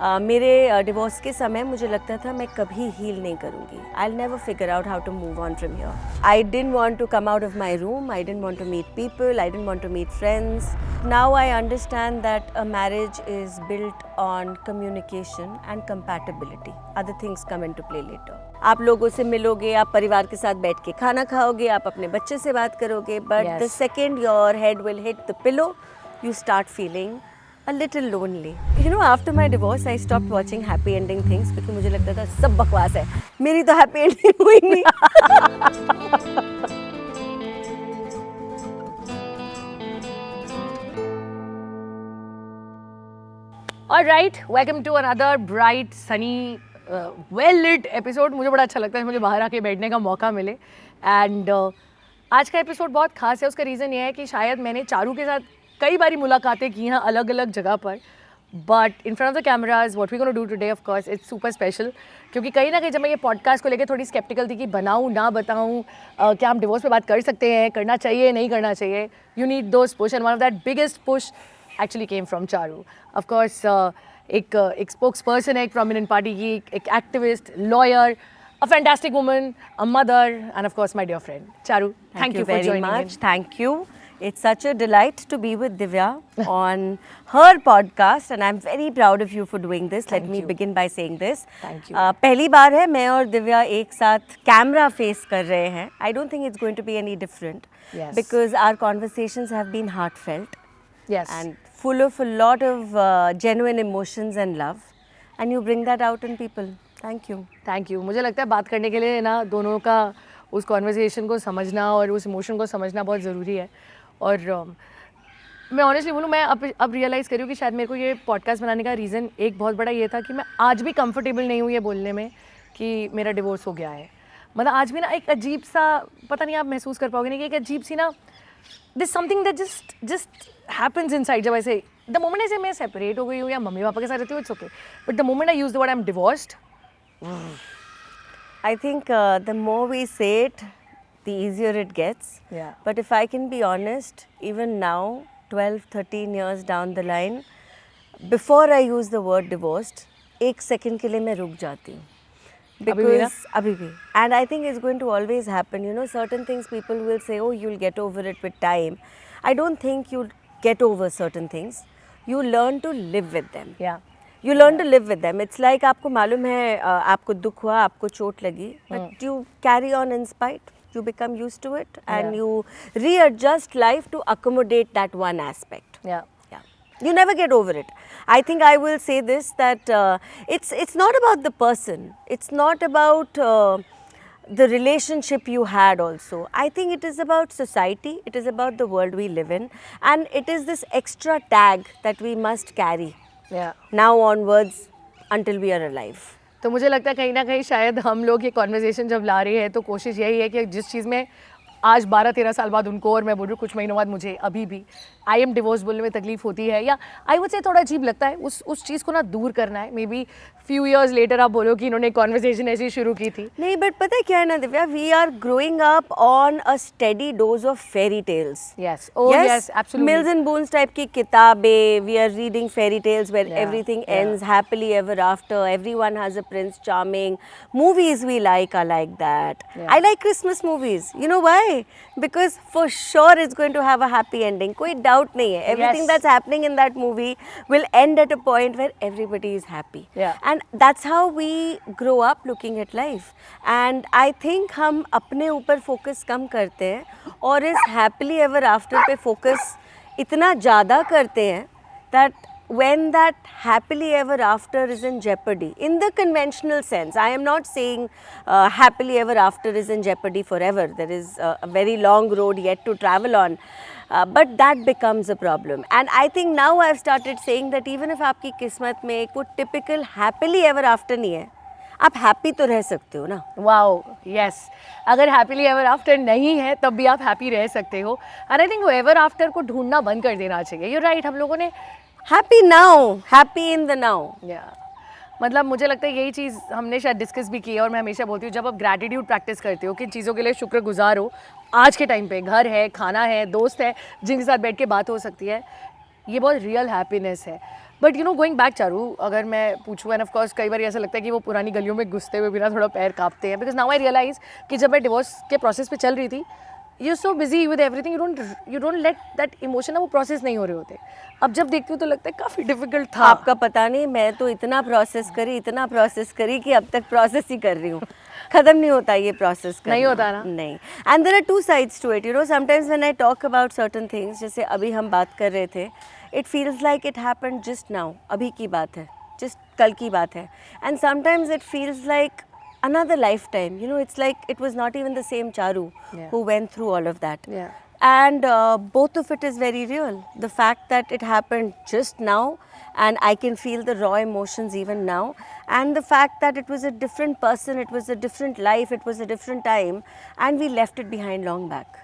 मेरे डिवोर्स के समय मुझे लगता था मैं कभी हील नहीं करूँगी. I'll never figure out how to move on from here. I didn't want to come out of my room. I didn't want to meet people. I didn't want to meet friends. Now I understand that a marriage is built on communication and compatibility. Other things come into play later. आप लोगों से मिलोगे, आप परिवार के साथ बैठ के खाना खाओगे, आप अपने बच्चे से बात करोगे. But the second your head will hit the pillow, you start feeling a little lonely. You know, after my divorce, I stopped watching happy ending things क्योंकि मुझे लगता था सब बकवास है. मेरी तो happy ending हुई नहीं. All right, welcome to another bright, sunny, well-lit episode. मुझे बड़ा अच्छा लगता है मुझे बाहर आके बैठने का मौका मिले. And आज का एपिसोड बहुत खास है. उसका रीज़न ये है कि शायद मैंने चारू के साथ कई बारी मुलाकातें की हैं अलग अलग जगह पर, but in front of the cameras what we gonna do today of course it's super special. क्योंकि कहीं ना कहीं जब मैं ये पॉडकास्ट को लेकर थोड़ी स्केप्टिकल थी कि बनाऊँ ना बताऊँ, क्या हम डिवोर्स पे बात कर सकते हैं, करना चाहिए नहीं करना चाहिए, you need those push and one of that biggest push actually came from Charu. Of course एक स्पोक्स पर्सन है एक प्रोमिनेंट पार्टी की, एक activist, lawyer, a fantastic woman, a mother, and of course my dear friend Charu. Thank you for joining much. Thank you. It's such a delight to be with Divya on her podcast and I'm very proud of you for doing this. Let me begin by saying this. Thank you. पहली बार है मैं और दिव्या एक साथ camera face कर रहे हैं. I don't think it's going to be any different. Yes. Because our conversations have been heartfelt. Yes. And full of a lot of genuine emotions and love. And you bring that out in people. Thank you. Thank you. मुझे लगता है बात करने के लिए ना दोनों का उस कॉन्वर्सेशन को समझना और उस इमोशन को समझना बहुत ज़रूरी है. और मैं ऑनेस्टली बोलूँ, मैं अब रियलाइज़ करी हूँ कि शायद मेरे को ये पॉडकास्ट बनाने का रीज़न एक बहुत बड़ा ये था कि मैं आज भी कंफर्टेबल नहीं हूँ ये बोलने में कि मेरा डिवोर्स हो गया है. मतलब आज भी ना एक अजीब सा, पता नहीं आप महसूस कर पाओगे नहीं, कि एक अजीब सी ना this something that just happens inside. जब ऐसे द मोमेंट ऐसे मैं सेपरेट हो गई हूँ या मम्मी पापा के साथ रहती हूँ, it's okay, but the moment I use the word I am divorced, I think the more we say it, the easier it gets. Yeah. But if I can be honest, even now, 12, 13 years down the line, before I use the word divorced, एक second के लिए मैं रुक जाती हूँ. Because अभी भी. And I think it's going to always happen. You know, certain things people will say, oh, you'll get over it with time. I don't think you'll get over certain things. You learn to live with them. Yeah. You learn to live with them. It's like आपको मालूम है आपको दुख हुआ, आपको चोट लगी, but you carry on in spite. You become used to it and you readjust life to accommodate that one aspect. Yeah. Yeah. You never get over it. I think I will say this, that it's not about the person. It's not about the relationship you had also. I think it is about society. It is about the world we live in. And it is this extra tag that we must carry. Yeah. Now onwards until we are alive. तो मुझे लगता है कहीं ना कहीं शायद हम लोग ये कॉन्वर्सेशन जब ला रहे हैं तो कोशिश यही है कि जिस चीज़ में आज 12-13 साल बाद उनको और मैं बोल रही हूँ कुछ महीनों बाद मुझे अभी भी आई एम डिवोर्स बोलने में तकलीफ होती है या आई वुड से थोड़ा अजीब लगता है, उस चीज़ को ना दूर करना है. May be few years later आप बोलो कि इन्होंने कॉन्वर्सेशन ऐसी शुरू की थी. नहीं, बट पता है क्या है ना Divya, we are growing up on a steady dose of fairy tales. Yes, oh yes, absolutely. Mills and Boons type की किताबें, we are reading fairy tales where everything ends happily ever after, everyone has a prince charming. Movies we like are like that. I like Christmas movies. You know why? Because for sure it's going to have a happy ending. कोई doubt नहीं है. Everything that's happening in that movie will end at a point where everybody is happy. Yeah. And that's how we grow up looking at life. And I think हम अपने ऊपर focus कम करते हैं और इस happily ever after पे focus इतना ज़्यादा करते हैं that when that happily ever after is in jeopardy, in the conventional sense, I am not saying happily ever after is in jeopardy forever. There is a very long road yet to travel on, but that becomes a problem. And I think now I've started saying that even if आपकी किस्मत में कोई typical happily ever after नहीं है, आप happy तो रह सकते हो ना. Wow, yes. अगर हैप्पीली एवर आफ्टर नहीं है तब भी आप हैप्पी रह सकते हो. एंड आई थिंक वो एवर आफ्टर को ढूंढना बंद कर देना चाहिए. यू राइट, हम लोगों ने happy now, happy in the now. मतलब मुझे लगता है यही चीज़ हमने शायद डिस्कस भी की है और मैं हमेशा बोलती हूँ जब आप ग्रैटिट्यूड प्रैक्टिस करते हो, किन चीज़ों के लिए शुक्रगुजार हो आज के टाइम पे, घर है, खाना है, दोस्त है जिनके साथ बैठ के बात हो सकती है, ये बहुत रियल हैप्पीनेस है. But you know going back Charu, अगर मैं पूछूँ, एंड ऑफ कोर्स कई बार ऐसा लगता है कि वो पुरानी गलियों में घुसते हुए बिना थोड़ा पैर कांपते हैं, बिकॉज नाउ आई रियलाइज कि जब मैं डिवोर्स के प्रोसेस पे चल रही थी, you so busy with everything, you don't let that emotion, वो प्रोसेस नहीं हो रहे होते. अब जब देखती हूँ तो लगता है काफ़ी डिफिकल्ट था. आपका पता नहीं, मैं तो इतना प्रोसेस करी कि अब तक प्रोसेस ही कर रही हूँ. खत्म नहीं होता ये प्रोसेस करना. नहीं होता ना. नहीं. And there are two sides to it, you know. Sometimes when I talk about certain things, जैसे अभी हम बात कर रहे थे, it feels like it happened just now. अभी की बात है, जस्ट कल की बात है. And sometimes it feels like another lifetime, you know. It's like it was not even the same Charu who went through all of that. And both of it is very real. The fact that it happened just now and I can feel the raw emotions even now, and the fact that it was a different person, it was a different life, it was a different time, and we left it behind long back.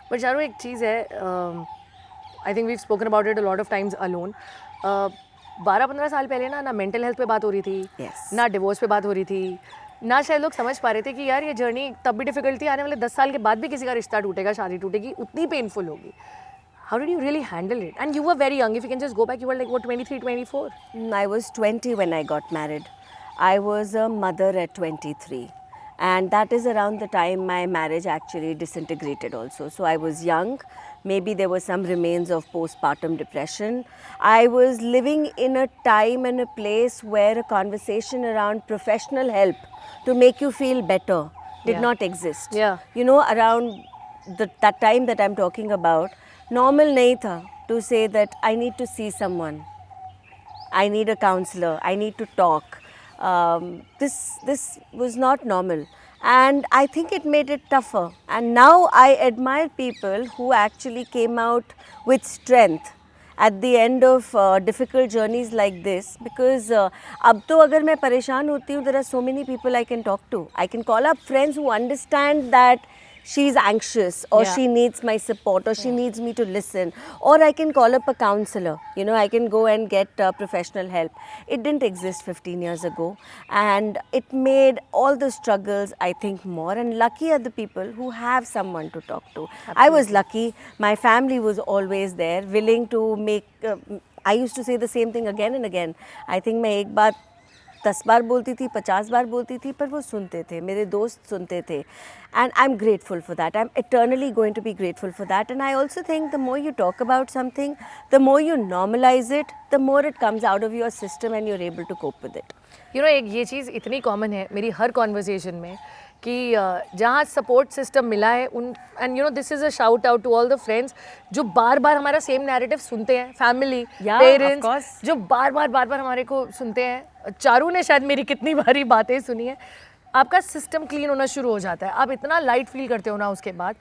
But Charu, एक चीज़ है, I think we've spoken about it a lot of times alone. 12-15 साल पहले ना mental health पे बात हो रही थी, ना डिवोर्स पे बात हो रही थी, ना शायद लोग समझ पा रहे थे कि यार ये जर्नी तब भी डिफिकल्ट थी, आने वाले 10 साल के बाद भी किसी का रिश्ता टूटेगा, शादी टूटेगी, उतनी पेनफुल होगी. How did you really handle it? And you were very young. If you can just go back, you were like, what, 23, 24? I was 20 when I got married. I was a mother at 23. And that is around the time my marriage actually disintegrated also. So I was young. Maybe there were some remains of postpartum depression. I was living in a time and a place where a conversation around professional help to make you feel better did not exist. You know, around that time that I'm talking about, normal nahi tha to say that I need to see someone, I need a counselor, I need to talk. This was not normal, and I think it made it tougher. And now I admire people who actually came out with strength at the end of difficult journeys like this, because अब तो अगर मैं परेशान होती हूँ, there are so many people I can talk to. I can call up friends who understand that she's anxious, or she needs my support, or she needs me to listen, or I can call up a counselor. You know, I can go and get professional help. It didn't exist 15 years ago, and it made all the struggles, I think, more. And lucky are the people who have someone to talk to. I was lucky. My family was always there, willing to make I used to say the same thing again and again. I think मैं एक बात 10 बार बोलती थी, 50 बार बोलती थी, पर वो सुनते थे, मेरे दोस्त सुनते थे. And I'm grateful for that. I'm eternally going to be grateful for that. And I also think the more you talk about something, the more you normalize it, the more it comes out of your system and you're able to cope with it. You know, एक ये चीज़ इतनी common है मेरी हर conversation में कि जहाँ support system मिला है उन, and you know this is a shout out to all the friends जो बार बार हमारा सेम नैरेटिव सुनते हैं, फैमिली, पेरेंट्स जो बार बार हमारे को सुनते हैं. चारू ने शायद मेरी कितनी बारी बातें सुनी है. आपका सिस्टम क्लीन होना शुरू हो जाता है, आप इतना लाइट फील करते हो ना उसके बाद,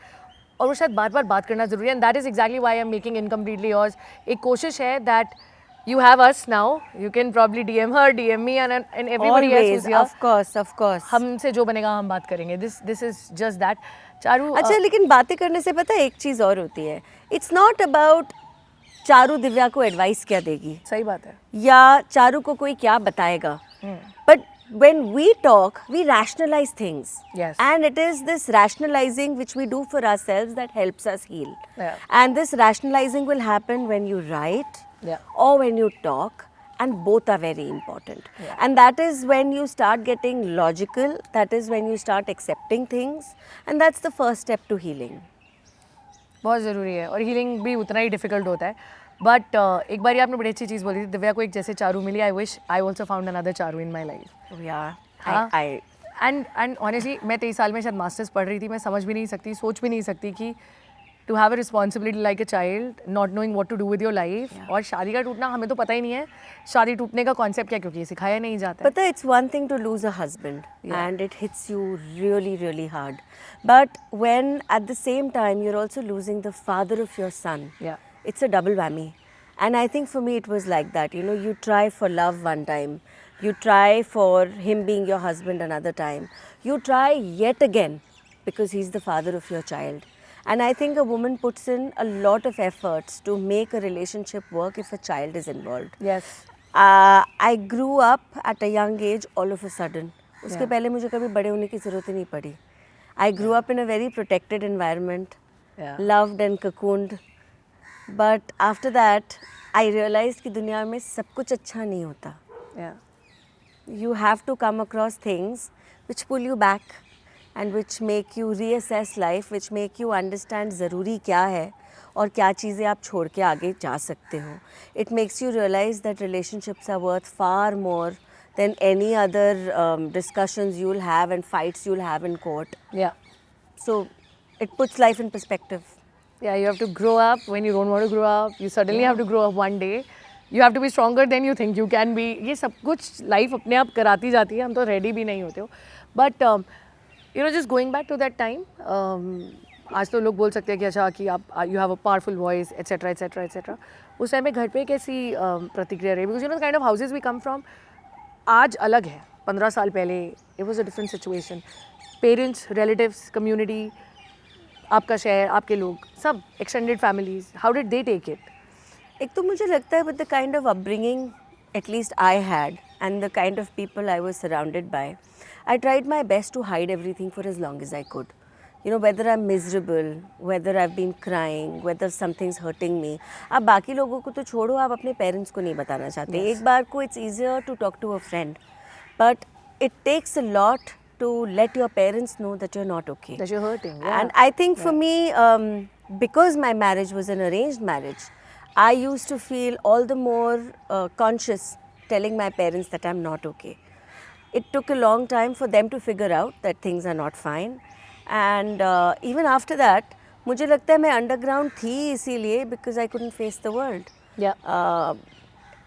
और वो शायद बार बात करना ज़रूरी है. And that is exactly why I am making incompletely yours. एक कोशिश है that you have us now, you can probably DM her, DM me, and everybody else who's here. Of course. हमसे जो बनेगा हम बात करेंगे. This is just that. Charu, अच्छा, लेकिन बातें करने से पता है एक चीज़ और होती है. It's not about Charu Divya को एडवाइस क्या देगी, सही बात है, या चारू को कोई क्या बताएगा. But when we talk, we rationalize things. Yes. And it is this rationalizing which we do for ourselves that helps us heal. And this rationalizing will happen when you write, or when you talk, and both are very important. And that is when you start getting logical, that is when you start accepting things, and that's the first step to healing. बहुत ज़रूरी है, और healing भी उतना ही difficult होता है. But एक बार आपने बड़ी अच्छी चीज़ बोली थी, दिव्या को एक जैसे चारू मिली. I wish I also found another Charu in my life. And honestly मैं 23 साल में शायद मास्टर्स पढ़ रही थी, मैं समझ भी नहीं सकती, सोच भी नहीं सकती कि to have a responsibility like a child, not knowing what to do with your life. और शादी का टूटना, हमें तो पता ही नहीं है शादी टूटने का कॉन्सेप्ट क्या, क्योंकि ये सिखाया नहीं जाता. पता है, it's one thing to lose a husband and it hits you really really hard, but when at the same time you are also losing the father of your son, it's a double whammy. And I think for me it was like that. You know, you try for love one time, you try for him being your husband another time, you try yet again because he's the father of your child. And I think a woman puts in a lot of efforts to make a relationship work if a child is involved. Yes. I grew up at a young age all of a sudden. उसके पहले मुझे कभी बड़े होने की ज़रूरत ही नहीं पड़ी. I grew up in a very protected environment, loved and cocooned. But after that, I realized कि दुनिया में सब कुछ अच्छा नहीं होता. Yeah. You have to come across things which pull you back and which make you reassess life, which make you understand ज़रूरी क्या है और क्या चीज़ें आप छोड़ के आगे जा सकते हो. It makes you realize that relationships are worth far more than any other discussions you'll have and fights you'll have in court. Yeah. So it puts life in perspective. Yeah, you have to grow up when you don't want to grow up. You suddenly have to grow up one day. You have to be stronger than you think you can be. ये सब कुछ life अपने आप कराती जाती है. हम तो ready भी नहीं होते हो. But you know, just going back to that time, आज तो लोग बोल सकते हैं कि अच्छा कि आप you have a powerful voice, etc. etc. etc. उस टाइम में घर पे कैसी प्रतिक्रिया रही? Because you know the kind of houses we come from, आज अलग है. 15 साल पहले it was a different situation. Parents, relatives, community, आपका शहर, आपके लोग, सब extended families, how did they take it? एक तो मुझे लगता है with the kind of upbringing at least I had and the kind of people I was surrounded by, I tried my best to hide everything for as long as I could. You know, whether I'm miserable, whether I've been crying, whether something's hurting me. आप बाकी लोगों को तो छोड़ो, आप अपने parents को नहीं बताना चाहते. Yes. एक बार को it's easier to talk to a friend, but it takes a lot to let your parents know that you're not okay. That you're hurting. Yeah. And I think for me, because my marriage was an arranged marriage, I used to feel all the more conscious telling my parents that I'm not okay. It took a long time for them to figure out that things are not fine. And even after that, मुझे लगता है मैं underground थी इसीलिए because I couldn't face the world. Yeah.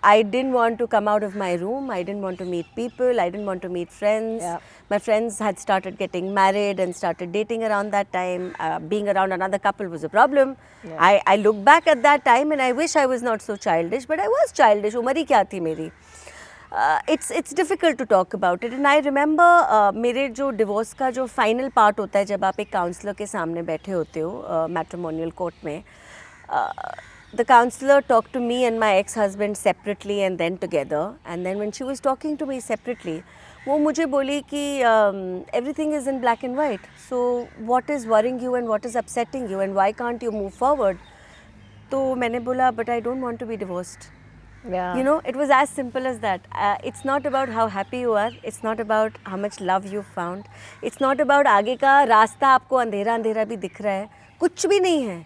I didn't want to come out of my room. I didn't want to meet people. I didn't want to meet friends. Yeah. My friends had started getting married and started dating around that time. Being around another couple was a problem. Yeah. I look back at that time and I wish I was not so childish, but I was childish. उम्र ही क्या थी मेरी? It's difficult to talk about it. And I remember मेरे जो divorce का जो final part होता है जब आप एक counselor के सामने बैठे होते हो matrimonial court में, the counselor talked to me and my ex-husband separately and then together. And then when she was talking to me separately, वो मुझे बोली कि everything is in black and white. So what is worrying you and what is upsetting you and why can't you move forward? तो मैंने बोला, but I don't want to be divorced. Yeah. You know, it was as simple as that. It's not about how happy you are. It's not about how much love you found. It's not about आगे का रास्ता आपको अंधेरा अंधेरा भी दिख रहा है. कुछ भी नहीं है.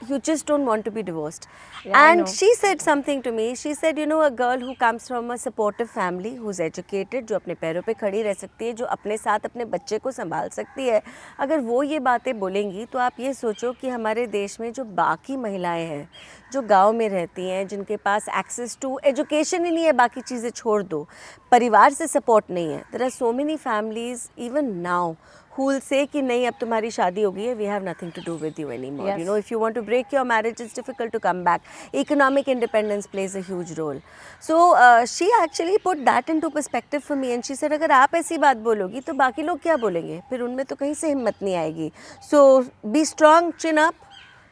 You just don't want to be divorced. Yeah, And she said something to me. She said, you know, a girl who comes from a supportive family, who's educated, जो अपने पैरों पे खड़ी रह सकती है, जो अपने साथ अपने बच्चे को संभाल सकती है, अगर वो ये बातें बोलेंगी तो आप ये सोचो कि हमारे देश में जो बाकी महिलाएं हैं, जो गांव में रहती हैं, जिनके पास एक्सेस टू एजुकेशन ही नहीं है, बाकी चीज़ें छोड़ दो, परिवार से सपोर्ट नहीं है. There are so many families even now who will say कि नहीं अब तुम्हारी शादी हो गई है, we have nothing to do with you anymore. Yes. You know, if you want to break your marriage, it's difficult to come back. Economic independence plays a huge role. So she actually put that into perspective for me and she said अगर आप ऐसी बात बोलोगी तो बाकी लोग क्या बोलेंगे, फिर उनमें तो कहीं से हिम्मत नहीं आएगी. So be strong, chin up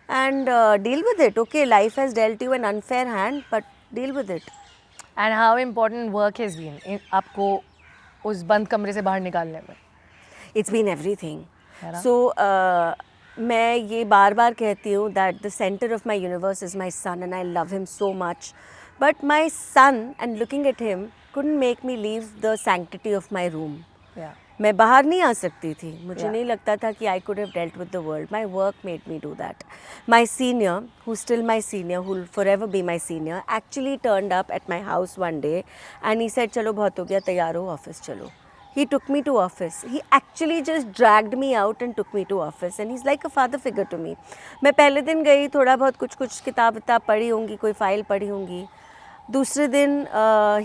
and deal with it. Okay, life has dealt you an unfair hand, but deal with it. And how important work has been in आपको उस बंद कमरे से बाहर निकालने में? It's been everything. So मैं ये बार बार कहती हूँ that the center of my universe is my son and I love him so much. But my son and looking at him couldn't make me leave the sanctity of my room. Yeah. मैं बाहर नहीं आ सकती थी. मुझे Yeah. नहीं लगता था कि I could have dealt with the world. My work made me do that. My senior, who's still my senior, who will forever be my senior, actually turned up at my house one day and he said, चलो बहुत हो गया, तैयार हो, office चलो. He took me to office. He actually just dragged me out and took me to office and he's like a father figure to me. मैं पहले दिन गई, थोड़ा बहुत कुछ किताब पढ़ी होंगी, कोई फाइल पढ़ी होंगी. दूसरे दिन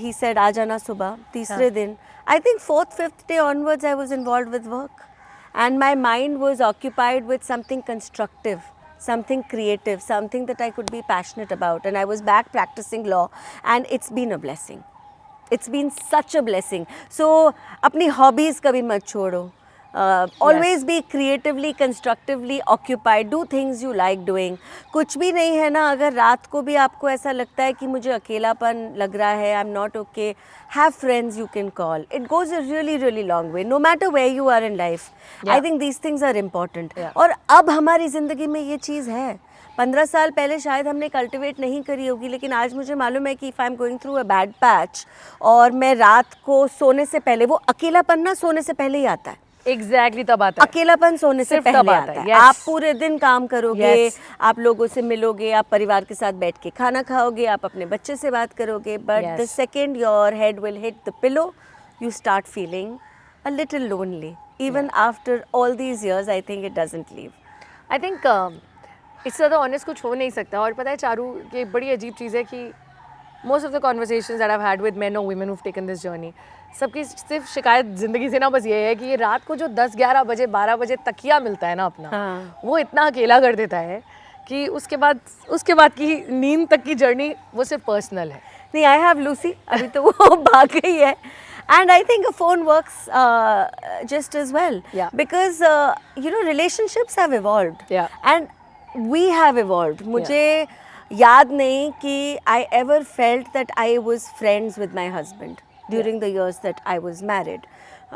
he said आ जाना सुबह. तीसरे दिन, I think 4th, 5th day onwards I was involved with work and my mind was occupied with something constructive, something creative, something that I could be passionate about and I was back practicing law and it's been a blessing. It's been such a blessing. So अपनी hobbies कभी मत छोड़ो. Always be creatively, constructively occupied. Do things you like doing. कुछ भी नहीं है ना, अगर रात को भी आपको ऐसा लगता है कि मुझे अकेलापन लग रहा है, I'm not okay, have friends you can call. It goes a really, really long way. No matter where you are in life. Yeah. I think these things are important. Yeah. और अब हमारी ज़िंदगी में ये चीज़ है. 15 साल पहले शायद हमने कल्टिवेट नहीं करी होगी, लेकिन आज मुझे मालूम है कि if I am going through a bad patch और मैं रात को सोने से पहले, वो अकेलापन ना सोने से पहले ही आता है। एग्जैक्टली तब आता है अकेलापन सोने से सिर्फ तब पहले आता आता है, है। yes. आप पूरे दिन काम करोगे, Yes. आप लोगों से मिलोगे, आप परिवार के साथ बैठ के खाना खाओगे, आप अपने बच्चे से बात करोगे, but the Yes. Second your head will hit the pillow, you start feeling a little lonely. Even after all these years, I think it doesn't leave. I think इससे ज़्यादा ऑनेस्ट कुछ हो नहीं सकता. और पता है चारू, ये बड़ी अजीब चीज़ है कि most of the conversations that I had with men और women who've taken this journey, सबकी सिर्फ शिकायत ज़िंदगी से ना बस ये है कि ये रात को जो 10-11 बजे 12 बजे तकिया मिलता है ना अपना, वो इतना अकेला कर देता है कि उसके बाद की नींद तक की जर्नी वो सिर्फ पर्सनल है. नहीं, आई हैव लूसी, अभी तो वो भाग गई है. And I think a phone works just as well. Yeah. Because relationships have evolved. Yeah. And we have evolved. मुझे याद नहीं कि I ever felt that I was friends with my husband during the years that I was married.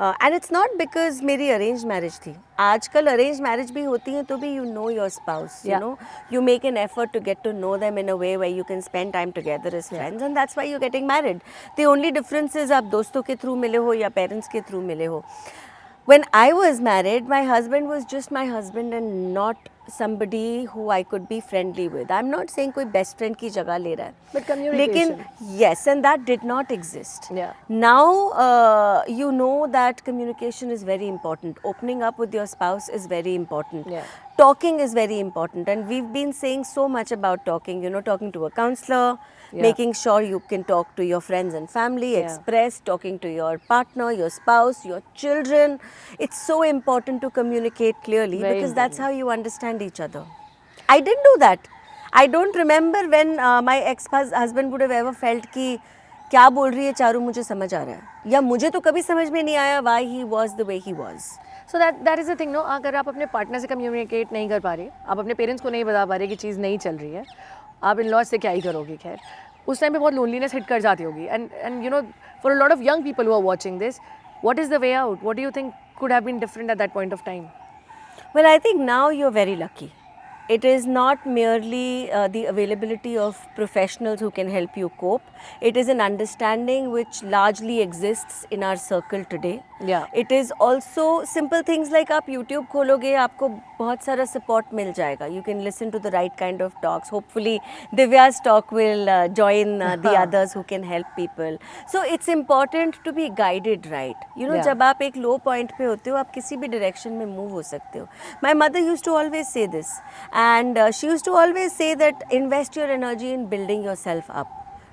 And it's not because मेरी arranged marriage थी. आजकल arranged marriage भी होती है तो भी you know your spouse. You know, you make an effort to get to know them in a way where you can spend time together as friends, and that's why you're getting married. The only difference is आप दोस्तों के through मिले हो या parents के through मिले हो. When I was married, my husband was just my husband and not somebody who I could be friendly with. I'm not saying कोई best friend की जगह ले रहा है. But communication. लेकिन yes, and that did not exist. Yeah. Now you know that communication is very important. Opening up with your spouse is very important. Yeah. Talking is very important, and we've been saying so much about talking. You know, talking to a counselor, making sure you can talk to your friends and family, express, talking to your partner, your spouse, your children. It's so important to communicate clearly because that's how you understand each other. I didn't do that. I don't remember when my ex-husband would have ever felt कि क्या बोल रही है चारू, मुझे समझ आ रहा है, या मुझे तो कभी समझ में नहीं आया why he was the way he was. So that is the thing, no? अगर आप अपने पार्टनर से कम्युनिकेट नहीं कर पा रहे, आप अपने पेरेंट्स को नहीं बता पा रहे कि चीज़ नहीं चल रही है, आप इन लॉज से क्या ही करोगे. खैर उस टाइम पे बहुत लोनलीनेस हिट कर जाती होगी. And you know, for a lot of young people who are watching this, what is the way out? What do you think could have been different at that point of time? Well, I think now you're very lucky. It is not merely the availability of professionals who can help you cope. It is an understanding which largely exists in our circle today. Yeah. It is also simple things like आप YouTube खोलोगे, आपको बहुत सारा support मिल जाएगा. You can listen to the right kind of talks. Hopefully, Divya's talk will join the others who can help people. So it's important to be guided right. You know, जब आप एक low point पे होते हो, आप किसी भी direction में move हो सकते हो. My mother used to always say this. And she used to always say that invest your energy in building yourself up,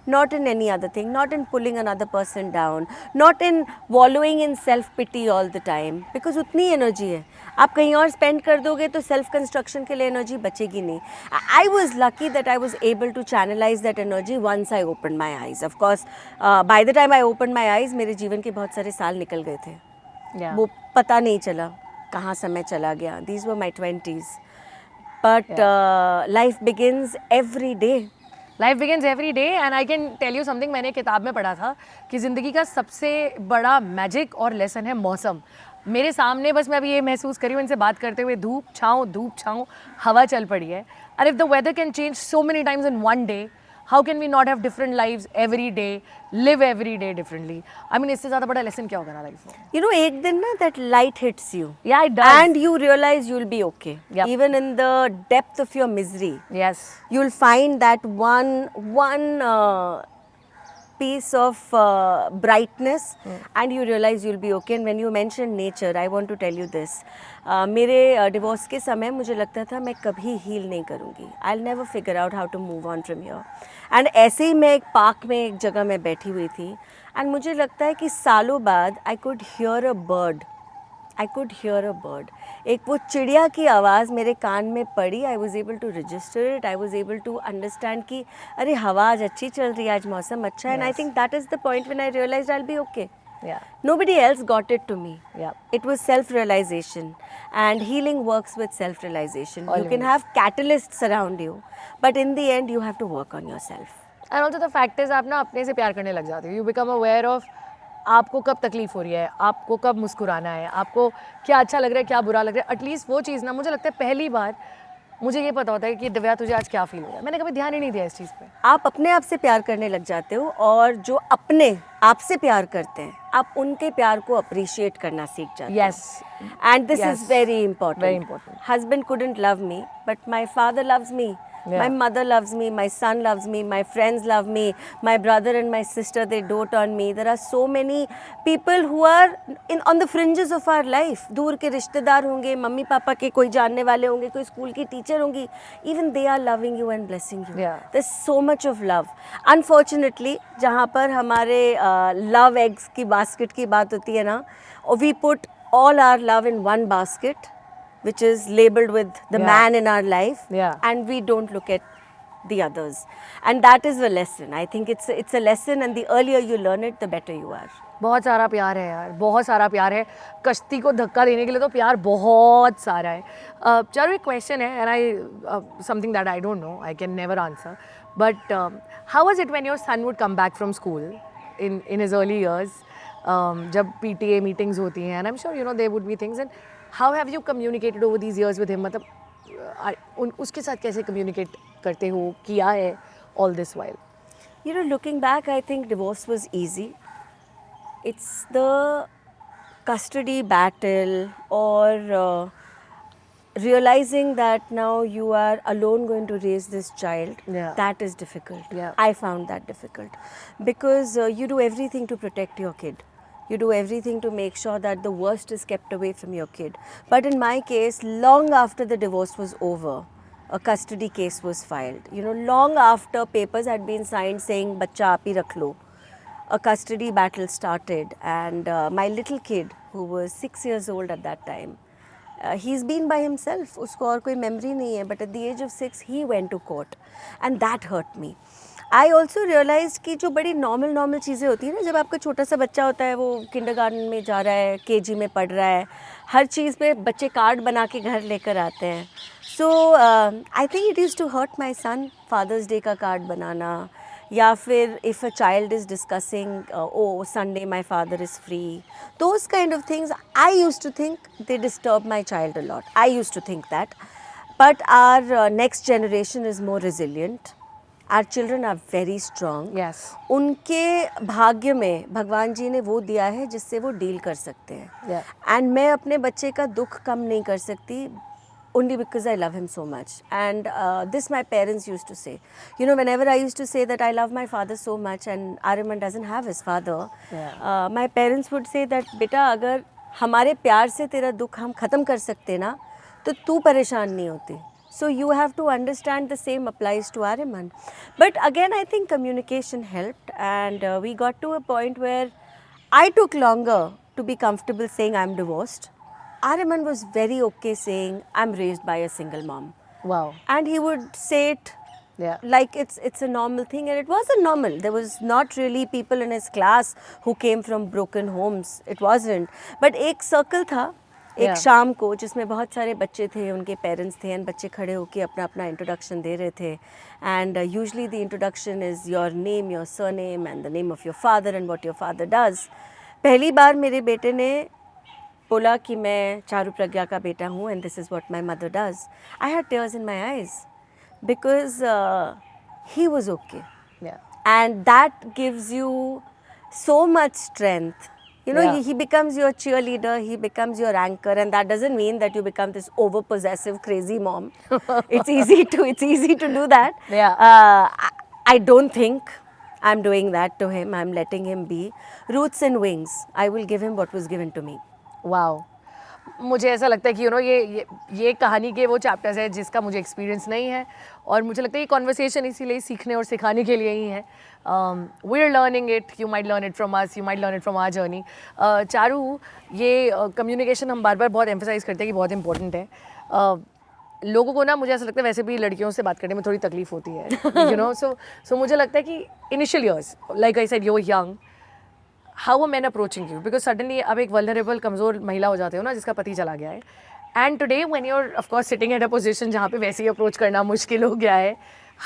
not in any other thing, not in pulling another person down, not in wallowing in self-pity all the time, because उतनी energy है, आप कहीं और spend कर दोगे तो self-construction के लिए energy बचेगी नहीं. I was lucky that I was able to channelize that energy once I opened my eyes. Of course, by the time I opened my eyes, मेरे जीवन के बहुत सारे साल निकल गए थे. वो पता नहीं चला कहाँ समय चला गया. These were my 20s. But life begins every day. Life begins every day, and I can tell you something. मैंने किताब में पढ़ा था कि ज़िंदगी का सबसे बड़ा मैजिक और लेसन है मौसम. मेरे सामने बस मैं अभी ये महसूस करी हूँ इनसे बात करते हुए, धूप छाँव हवा चल पड़ी है. And if the weather can change so many times in one day, how can we not have different lives every day, live every day differently? I mean, इससे ज़्यादा बड़ा लेसन क्या होगा ना लाइफ में? You know, एक दिन ना that light hits you. Yeah, it does. And you realize you'll be okay. Yep. Even in the depth of your misery. Yes. You'll find that one piece of brightness and you realize you'll be okay. And when you mention nature, I want to tell you this. मेरे divorce के समय मुझे लगता था मैं कभी heal नहीं करूँगी. I'll never figure out how to move on from here. And ऐसे ही मैं एक पार्क में एक जगह में बैठी हुई थी and मुझे लगता है कि सालों बाद I could hear a bird. एक वो चिड़िया की आवाज़ मेरे कान में पड़ी. I was able to register it. I was able to understand कि अरे हवा आज अच्छी चल रही है, आज मौसम अच्छा है. And I think that is the point when I realized I'll be okay. Yeah. Nobody else got it to me. Yeah. It was self-realization, and healing works with self-realization. Always. You can have catalysts around you, but in the end, you have to work on yourself. And also the fact is आप ना अपने से प्यार करने लग जाते हो. You become aware of आपको कब तकलीफ हो रही है, आपको कब मुस्कुराना है, आपको क्या अच्छा लग रहा है, क्या बुरा लग रहा है. एटलीस्ट वो चीज़ ना मुझे लगता है पहली बार मुझे ये पता होता है कि दिव्या तुझे आज क्या फील हो रहा है। मैंने कभी ध्यान ही नहीं दिया इस चीज़ पे। आप अपने आप से प्यार करने लग जाते हो, और जो अपने आपसे प्यार करते हैं आप उनके प्यार को अप्रिशिएट करना सीख जाते हो. Yes. And this Yes. is very important. Very important. Husband couldn't love me, but my father loves me. Yeah. My mother loves me, my son loves me, my friends love me, my brother and my sister, they dote on me. There are so many people who are on the fringes of our life. दूर के रिश्तेदार होंगे, mummy papa के कोई जानने वाले होंगे, कोई स्कूल की टीचर होंगी. Even they are loving you and blessing you. Yeah. There's so much of love. Unfortunately, जहाँ पर हमारे love eggs की basket की बात होती है ना, we put all our love in one basket, which is labeled with the Yeah. man in our life, Yeah. and we don't look at the others. And that is a lesson. I think it's a lesson, and the earlier you learn it, the better you are. बहुत सारा प्यार है यार, बहुत सारा प्यार है। कश्ती को धक्का देने के लिए तो प्यार बहुत सारा है। चारू, एक क्वेश्चन है, and I something that I don't know, I can never answer, but how was it when your son would come back from school in his early years, जब पीटीए मीटिंग्स होती हैं, and I am sure you know there would be things, and how have you communicated over these years with him? मतलब उसके साथ कैसे communicate करते हो, किया है all this while? You know, looking back, I think divorce was easy. It's the custody battle, or realizing that now you are alone going to raise this child. Yeah. That is difficult. Yeah. I found that difficult because you do everything to protect your kid. You do everything to make sure that the worst is kept away from your kid. But in my case, long after the divorce was over, a custody case was filed. You know, long after papers had been signed saying "Bachcha aap hi rakh lo," a custody battle started, and my little kid, who was 6 years old at that time, he's been by himself. Usko aur koi memory nahi hai. But at the age of 6, he went to court, and that hurt me. I also realized कि जो बड़ी normal चीज़ें होती हैं ना, जब आपका छोटा सा बच्चा होता है, वो किंडरगार्टन में जा रहा है, केजी में पढ़ रहा है, हर चीज़ पे बच्चे कार्ड बना के घर लेकर आते हैं. So I think it use to hurt my son, father's day का कार्ड बनाना, या फिर if a child is discussing oh Sunday my father is free, those kind of things I use to think they disturb my child a lot. I use to think that. But our next generation is more resilient. Our children are very strong. Yes. उनके भाग्य में भगवान जी ने वो दिया है जिससे वो डील कर सकते हैं. Yeah. And मैं अपने बच्चे का दुख कम नहीं कर सकती, only because I love him so much. And this my parents used to say. You know, whenever I used to say that I love my father so much and Ariman doesn't have his father, Yeah. My parents would say that बेटा अगर हमारे प्यार से तेरा दुख हम ख़त्म कर सकते ना, तो तू परेशान नहीं होती. So you have to understand the same applies to Ariman. But again, I think communication helped, and we got to a point where I took longer to be comfortable saying I'm divorced. Ariman was very okay saying I'm raised by a single mom. Wow. And he would say it Yeah. like it's a normal thing, and it wasn't normal. There was not really people in his class who came from broken homes. It wasn't. But एक circle था, एक Yeah. शाम को, जिसमें बहुत सारे बच्चे थे, उनके पेरेंट्स थे, एंड बच्चे खड़े होकर अपना अपना इंट्रोडक्शन दे रहे थे. And usually the introduction is your name, your surname, and the name of your father and what your father does. पहली बार मेरे बेटे ने बोला कि मैं चारू प्रज्ञा का बेटा हूँ, and this is what my mother does. I had tears in my eyes because he was okay. Yeah. And that gives you so much strength. You know, Yeah. he becomes your cheerleader, he becomes your anchor, and that doesn't mean that you become this over possessive crazy mom. It's easy to do that. Yeah. I don't think I'm doing that to him. I'm letting him be. Roots and wings. I will give him what was given to me. Wow. मुझे ऐसा लगता है कि you know ये कहानी के वो chapters है जिसका मुझे एक्सपीरियंस नहीं है, और मुझे लगता है ये कॉन्वर्सेशन इसीलिए सीखने और सिखाने के लिए ही है. We are learning it, you might learn it from us, you might learn it from our journey. Charu, ये कम्युनिकेशन हम बार बार बहुत एम्फसाइज करते हैं कि बहुत इंपॉर्टेंट है. लोगों को ना, मुझे ऐसा लगता है वैसे भी लड़कियों से बात करने में थोड़ी तकलीफ होती है, यू नो. सो मुझे लगता है कि initial years, like I said, you are young, how are man approaching you? Because suddenly आप एक वल्नरेबल कमज़ोर महिला हो जाते हो ना, जिसका पति चला गया है. And today when you are of course sitting at a position जहाँ पे वैसे ही अप्रोच करना मुश्किल हो गया है,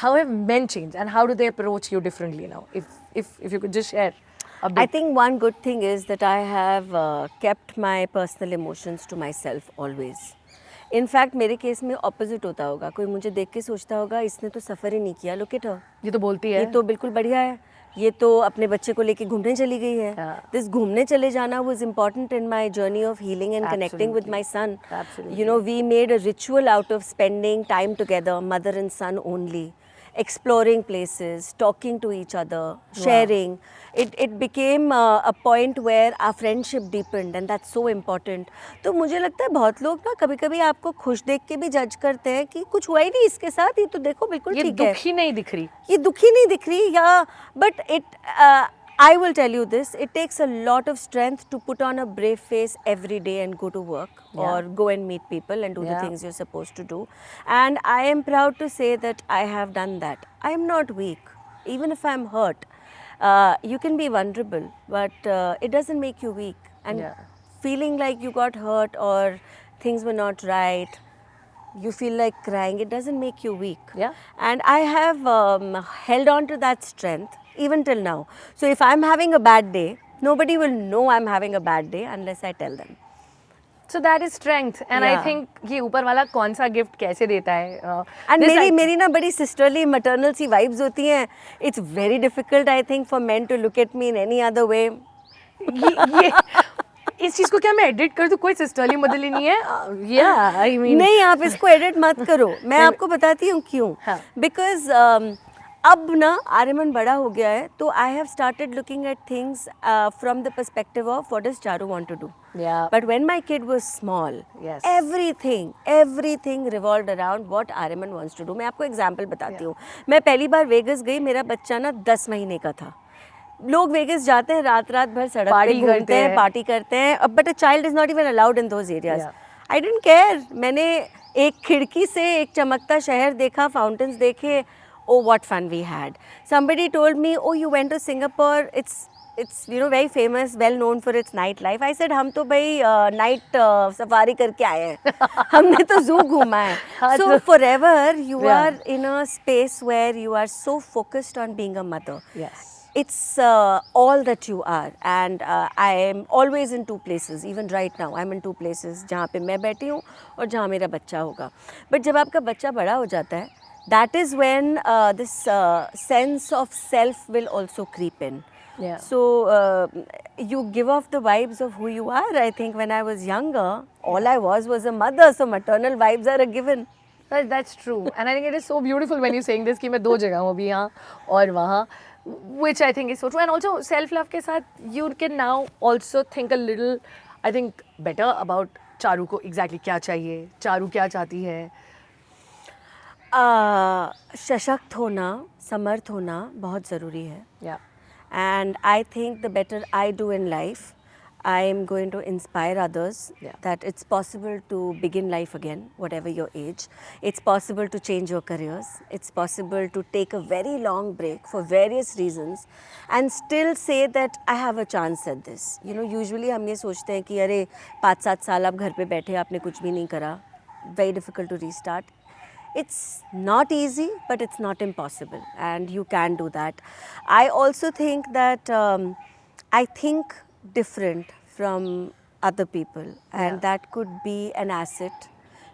how have main change and how do they approach you differently now? If you could just share a bit. I think one good thing is that I have kept my personal emotions to myself always. In fact मेरे case में opposite होता होगा, कोई मुझे देख के सोचता होगा इसने तो सफ़र ही नहीं किया, लुक एट हर, ये तो बोलती है, ये तो बिल्कुल बढ़िया है, ये तो अपने बच्चे को लेके घूमने चली गई है. दिस घूमने चले जाना was important in my journey of healing and connecting with my son. Absolutely. You know, we made a ritual out of spending time together, mother and son only, exploring places, talking to each other, sharing. It became a point where our friendship deepened, and that's so important. तो मुझे लगता है बहुत लोग ना कभी-कभी आपको खुश देख के भी जज करते हैं कि कुछ हुआ ही नहीं इसके साथ, ये तो देखो बिल्कुल ठीक है, ये दुखी नहीं दिख रही, ये दुखी नहीं दिख रही, या but I will tell you this, it takes a lot of strength to put on a brave face every day and go to work or go and meet people and do the things you're supposed to do. And I am proud to say that I have done that. I am not weak. Even if I'm hurt, you can be vulnerable, but it doesn't make you weak. And feeling like you got hurt or things were not right, you feel like crying, it doesn't make you weak. And I have held on to that strength even till now. So if I'm having a bad day, nobody will know I'm having a bad day unless I tell them. So that is strength, and I think ये ऊपर वाला कौन सा gift कैसे देता है. And मेरी ना बड़ी sisterly maternal सी vibes होती हैं. It's very difficult I think for men to look at me in any other way. ये इस चीज को क्या मैं एडिट कर दूं? कोई सिस्टरली मदरली नहीं है. I mean नहीं, आप इसको एडिट मत करो, मैं आपको बताती हूँ क्यों. Because अब ना आर्यमन बड़ा हो गया है, तो I have started looking at things from the perspective of what does Charu want to do. But when my kid was small, everything revolved around what Aryaman wants to do. मैं आपको example बताती हूँ. मैं पहली बार vagus गई, मेरा बच्चा ना 10 महीने का था. लोग वेगस जाते हैं, रात भर सड़क पे घूमते हैं, पार्टी करते हैं, but a child is not even allowed in those areas. I didn't care. मैंने एक खिड़की से एक चमकता शहर देखा, फाउंटेन्स देखे. Oh, what fun we had. Somebody told me, oh, you went to Singapore, it's you know very famous, well known for its nightlife. I said, हम तो भाई night safari करके आए हैं, हमने तो zoo घूमा है. So forever you are in a space where you are so focused on being a mother. It's all that you are, and I am always in two places. Even right now I'm in two places, जहाँ पे मैं बैठी हूँ और जहाँ मेरा बच्चा होगा. But जब आपका बच्चा बड़ा हो जाता है, that is when this sense of self will also creep in. So you give off the vibes of who you are. I think when I was younger, all I was a mother, so maternal vibes are a given. That's true, and I think it is so beautiful when you're saying this कि मैं दो जगह हूँ, अभी यहाँ और वहाँ, which I think is so true. And also self love के साथ you can now also think a little, I think, better about Charu को exactly क्या चाहिए, चारू क्या चाहती है. सशक्त होना, समर्थ होना बहुत ज़रूरी है. And I think the better I do in life, I am going to inspire others that it's possible to begin life again, whatever your age. It's possible to change your careers. It's possible to take a very long break for various reasons and still say that I have a chance at this. You know, usually हम ये सोचते हैं कि अरे 5-7 साल आप घर पे बैठे, आपने कुछ भी नहीं करा. Very difficult to restart. It's not easy, but it's not impossible, and you can do that. I also think that I think different from other people, and that could be an asset.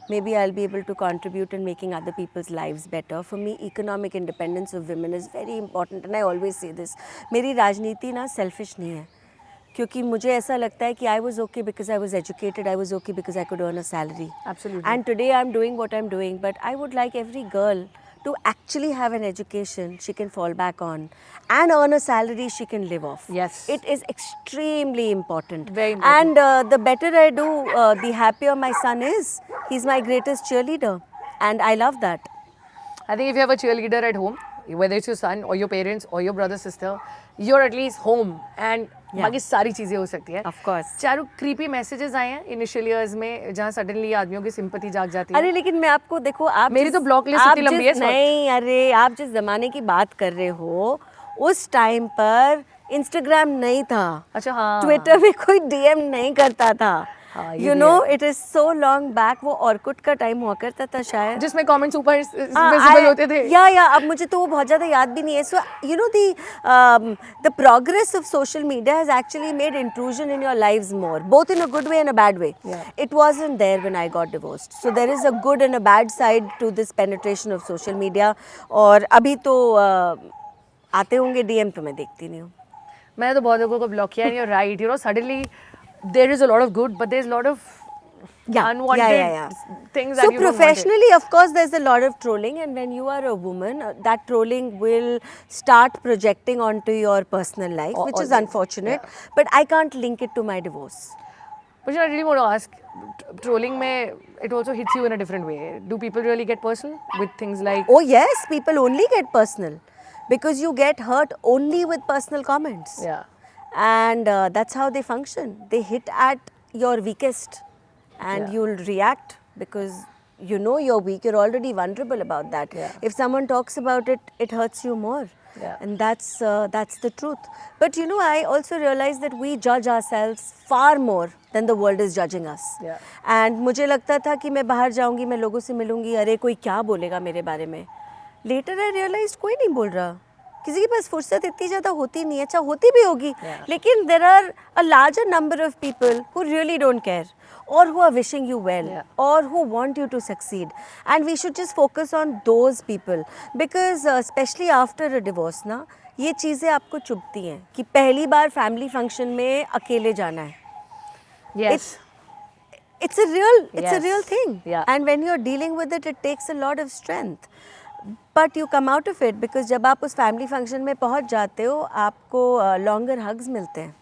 Maybe I'll be able to contribute in making other people's lives better. For me, economic independence of women is very important, and I always say this. मेरी राजनीति ना selfish नहीं है. क्योंकि मुझे ऐसा लगता है कि I was okay because I was educated, I was okay because I could earn a salary. Absolutely. And today I'm doing what I'm doing, but I would like every girl to actually have an education she can fall back on and earn a salary she can live off. Yes. It is extremely important. Very important. And the better I do, the happier my son is. He's my greatest cheerleader, and I love that. I think if you have a cheerleader at home, whether it's your son or your parents or your brother, sister, you're at least home, and बाकी सारी चीजें हो सकती है. Of course. Charu, creepy messages आए हैं initial years में जहाँ सडनली आदमियों की सिंपैथी जाग जाती है. अरे लेकिन मैं आपको देखो, आप मेरी तो ब्लॉक लिस्ट इतनी लंबी है. नहीं, अरे आप जिस जमाने की बात कर रहे हो, उस टाइम पर इंस्टाग्राम नहीं था. अच्छा, हाँ. ट्विटर में कोई डीएम नहीं करता था. हाँ, ये You भी know, है। it is so long back. वो ऑर्कुट का टाइम हुआ करता था शायद, जिसमें कमेंट्स ऊपर विजिबल होते थे। या अब मुझे तो वो बहुत ज़्यादा याद भी नहीं है. So you know, the progress of social media has actually made intrusion in your lives more, both in a good way and a bad way. Yeah. It wasn't there when I got divorced. So there is a good and a bad side to this penetration of social media. और अभी तो आते होंगे DM तो मैं देखती नहीं हूँ. मैंने तो बहुत लोगों को ब्लॉक किया, and you're right, you know, suddenly there is a lot of good, but there's a lot of unwanted things that So you don't want it. professionally, of course, there's a lot of trolling, and when you are a woman, that trolling will start projecting onto your personal life, which is Always, unfortunate. But I can't link it to my divorce. But I really want to ask, trolling mein, it also hits you in a different way. Do people really get personal with things like... Oh yes, people only get personal because you get hurt only with personal comments. Yeah. And that's how they function. They hit at your weakest, and Yeah. you'll react because you know you're weak. You're already vulnerable about that. Yeah. If someone talks about it, it hurts you more. Yeah. And that's the truth. But you know, I also realize that we judge ourselves far more than the world is judging us. Yeah. And मुझे लगता था कि मैं बाहर जाऊंगी, मैं लोगों से मिलूंगी, अरे कोई क्या बोलेगा मेरे बारे में. Later I realized कोई नहीं बोल रहा. किसी के पास फुर्सत इतनी ज़्यादा होती नहीं है. अच्छा होती भी होगी, लेकिन there are a larger number of people who really don't care, or who are wishing you well, or who want you to succeed. And we should just focus on those people, because especially after a divorce ना, ये चीज़ें आपको चुभती हैं कि पहली बार family function में अकेले जाना है. Yes. It's a real Yes. thing. Yeah. And when you're dealing with it, it takes a lot of strength. But you come out of it because जब आप उस फैमिली फंक्शन में पहुंच जाते हो, आपको longer hugs मिलते हैं.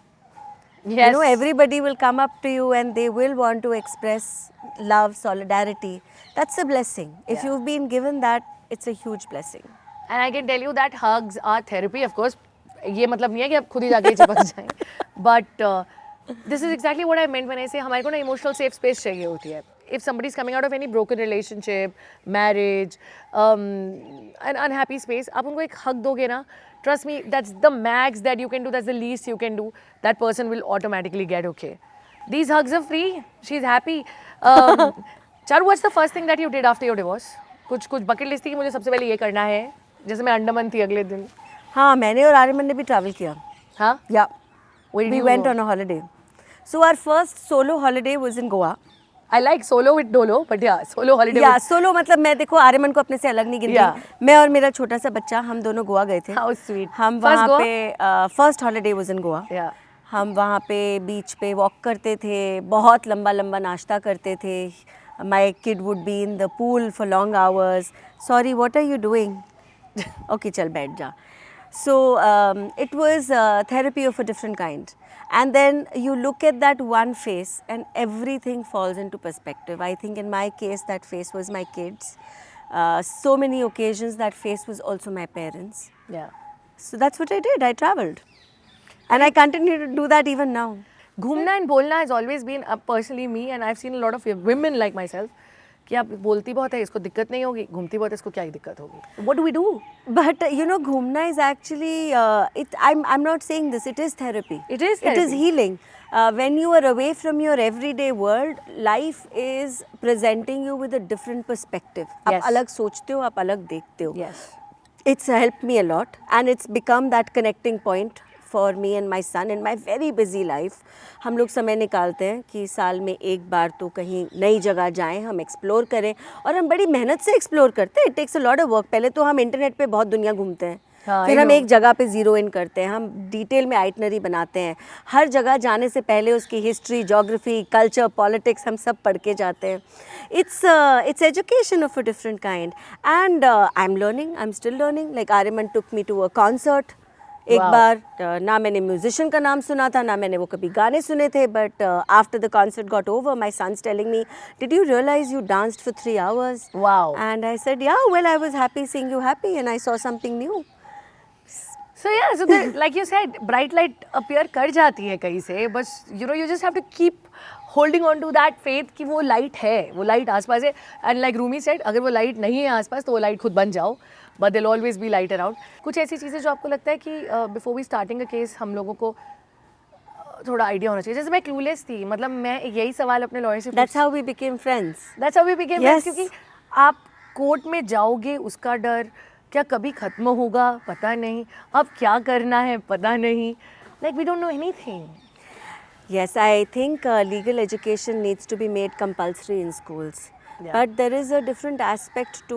Yes. You know, everybody will come up to you and they will want to express love, solidarity. That's a blessing. If you've been given that, it's a huge blessing. And I can tell you that hugs are therapy, of course. ये मतलब नहीं है कि आप खुद ही जाके चिपक जाएं. But this is exactly what I meant when I say हमारे को ना emotional safe space चाहिए होती है. If somebody is coming out of any broken relationship, marriage, an unhappy space, आप उनको एक hug दोगे ना, trust me, that's the max that you can do, that's the least you can do. That person will automatically get okay. These hugs are free. She's happy. Charu, what's the first thing that you did after your divorce? कुछ bucket list थी कि मुझे सबसे पहले ये करना है. जैसे मैं अंडमान थी अगले दिन. हाँ, मैंने और आर्यमन ने भी travel किया. हाँ? Yeah. Where did We you went go? on a holiday. So our first solo holiday was in Goa. I like solo with Dolo, but yeah, solo holiday. या सोलो मतलब मैं देखो आर्यमन को अपने से अलग नहीं गिनती. Yeah. मैं और मेरा छोटा सा बच्चा, हम दोनों गोवा गए थे. How sweet. हम First वहाँ Goa? पे first holiday was in Goa. Yeah. हम वहाँ पे बीच पे वॉक करते थे, बहुत लंबा लंबा नाश्ता करते थे. My kid would be in the pool for long hours. Sorry, what are you doing? Okay, चल बैठ जा. So it was therapy of a different kind. And then you look at that one face and everything falls into perspective. I think in my case that face was my kids. So many occasions that face was also my parents. Yeah. So that's what I did. I traveled. And I continue to do that even now. घूमना and बोलना has always been personally me, and I've seen a lot of women like myself कि आप बोलती बहुत है, इसको दिक्कत नहीं होगी, घूमती बहुत है, इसको क्या ही दिक्कत होगी. What do we do? But you know, घूमना is actually, I'm not saying this, it is therapy. It is It is therapy. healing. When you are away from your everyday world, life is presenting you with a different perspective. Yes. आप अलग सोचते हो, आप अलग देखते हो. Yes. It's helped me a lot, and it's become that connecting point for me and my son in my very busy life. हम लोग समय निकालते हैं कि साल में एक बार तो कहीं नई जगह जाएं, हम एक्सप्लोर करें, और हम बड़ी मेहनत से एक्सप्लोर करते हैं. It takes a lot of work. पहले तो हम इंटरनेट पे बहुत दुनिया घूमते हैं, फिर हम एक जगह पे ज़ीरो इन करते हैं, हम डिटेल में आइटनरी बनाते हैं. हर जगह जाने से पहले उसकी हिस्ट्री, जोग्राफी, कल्चर, पॉलिटिक्स हम सब पढ़ के जाते हैं. It's education of a different kind, and I'm learning. I'm still learning. Like Ariman took me to a concert. एक बार ना मैंने म्यूजिशियन का नाम सुना था, ना मैंने वो कभी गाने सुने थे, but after the concert got over, my son's telling me, did you realise you danced for 3 hours? Wow. And I said, yeah, well, I was happy seeing you happy, and I saw something new. So yeah, so the, like you said, bright light appear कर जाती है कहीं से, बस you know you just have to keep holding on to that faith कि वो light है, वो लाइट आसपास है. And like Rumi said, अगर वो लाइट नहीं है आसपास तो वो लाइट खुद बन जाओ, but there'll always be light around. कुछ ऐसी चीज़ें जो आपको लगता है कि before we starting a case हम लोगों को थोड़ा आइडिया होना चाहिए. जैसे मैं क्लूलेस थी, मतलब मैं यही सवाल अपने लॉयर से That's how we became friends. That's how we became Yes. friends, क्योंकि आप कोर्ट में जाओगे उसका डर, क्या कभी खत्म होगा पता नहीं, अब क्या करना है पता नहीं, like we don't know anything. Yes, I think legal education needs to be made compulsory in schools. Yeah. But there is a different aspect to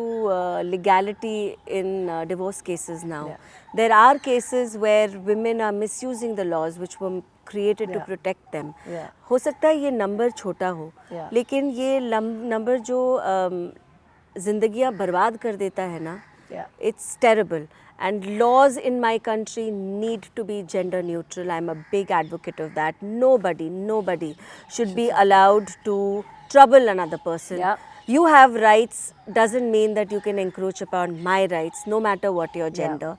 legality in divorce cases now. Yeah. There are cases where women are misusing the laws which were created to Yeah. protect them. Yeah. हो सकता है ये number छोटा हो, Yeah. लेकिन ये number जो ज़िंदगियाँ बर्बाद कर देता है ना, Yeah. it's terrible. And laws in my country need to be gender neutral. I'm a big advocate of that. Nobody should be allowed to trouble another person. Yeah. You have rights doesn't mean that you can encroach upon my rights, no matter what your gender.